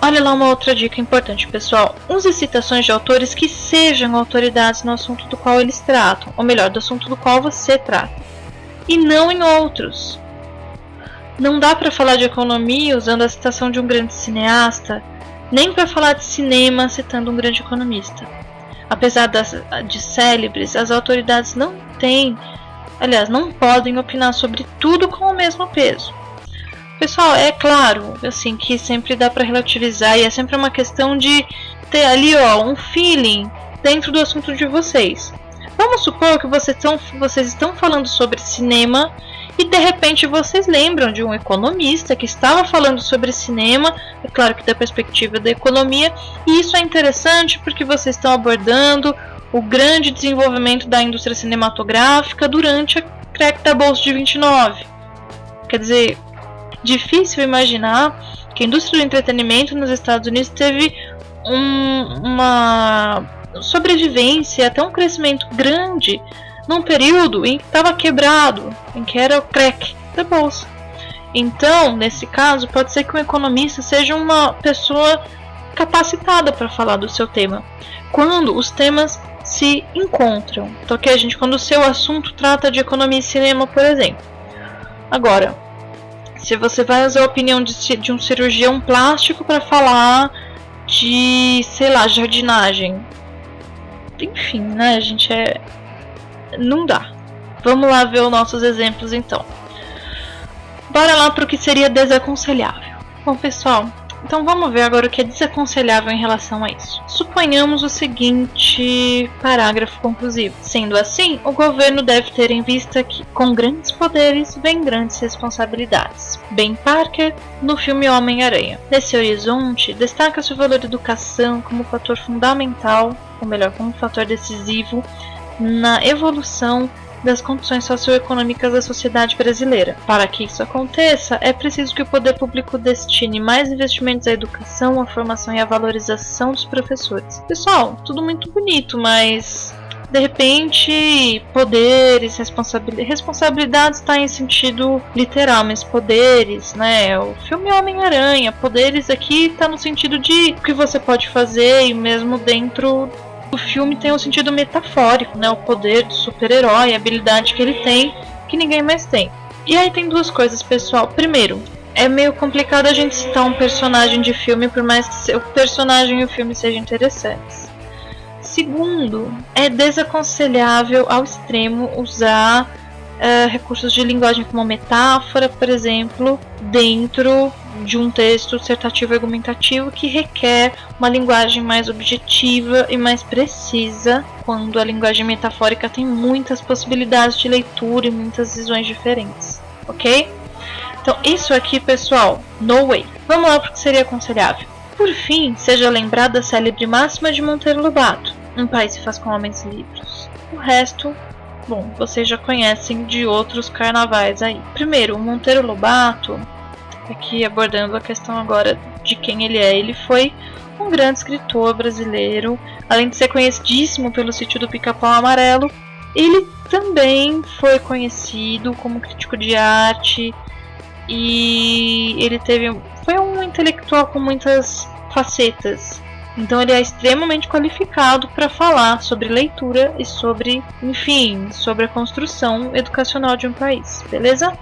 Olha lá uma outra dica importante, pessoal. Use citações de autores que sejam autoridades no assunto do qual eles tratam, ou melhor, do assunto do qual você trata, e não em outros. Não dá para falar de economia usando a citação de um grande cineasta, nem para falar de cinema citando um grande economista. Apesar de célebres, as autoridades não podem opinar sobre tudo com o mesmo peso. Pessoal, é claro, assim, que sempre dá para relativizar e é sempre uma questão de ter ali, um feeling dentro do assunto de vocês. Vamos supor que vocês estão falando sobre cinema e de repente vocês lembram de um economista que estava falando sobre cinema, é claro que da perspectiva da economia, e isso é interessante porque vocês estão abordando o grande desenvolvimento da indústria cinematográfica durante a crack da Bolsa de 29. Quer dizer, difícil imaginar que a indústria do entretenimento nos Estados Unidos teve uma sobrevivência, até um crescimento grande num período em que estava quebrado, em que era o crack da bolsa. Então, nesse caso, pode ser que um economista seja uma pessoa capacitada para falar do seu tema, quando os temas se encontram. Então, quando o seu assunto trata de economia e cinema, por exemplo. Agora, se você vai usar a opinião de um cirurgião plástico para falar de, jardinagem, enfim, né, não dá. Vamos lá ver os nossos exemplos então. Bora lá para o que seria desaconselhável. Bom, pessoal, então vamos ver agora o que é desaconselhável em relação a isso. Suponhamos o seguinte parágrafo conclusivo. Sendo assim, o governo deve ter em vista que, com grandes poderes, vem grandes responsabilidades. Ben Parker, no filme Homem-Aranha. Nesse horizonte, destaca-se o valor da educação como fator fundamental, ou melhor, como fator decisivo, na evolução das condições socioeconômicas da sociedade brasileira. Para que isso aconteça, é preciso que o poder público destine mais investimentos à educação, à formação e à valorização dos professores. Pessoal, tudo muito bonito, mas de repente poderes, responsabilidades está em sentido literal, mas poderes, né? O filme Homem-Aranha, poderes aqui está no sentido de o que você pode fazer e mesmo dentro o filme tem um sentido metafórico, né? O poder do super-herói, a habilidade que ele tem, que ninguém mais tem. E aí tem duas coisas, pessoal. Primeiro, é meio complicado a gente citar um personagem de filme, por mais que o personagem e o filme sejam interessantes. Segundo, é desaconselhável ao extremo usar recursos de linguagem como metáfora, por exemplo, dentro de um texto dissertativo argumentativo que requer uma linguagem mais objetiva e mais precisa, quando a linguagem metafórica tem muitas possibilidades de leitura e muitas visões diferentes, ok? Então isso aqui, pessoal, no way. Vamos lá para o que seria aconselhável. Por fim, seja lembrada a célebre máxima de Monteiro Lobato: um país se faz com homens livres. O resto, bom, vocês já conhecem de outros carnavais aí. Primeiro, o Monteiro Lobato, aqui abordando a questão agora de quem ele é. Ele foi um grande escritor brasileiro, além de ser conhecidíssimo pelo Sítio do Pica-Pau Amarelo. Ele também foi conhecido como crítico de arte e ele foi um intelectual com muitas facetas. Então ele é extremamente qualificado para falar sobre leitura e sobre a construção educacional de um país, beleza?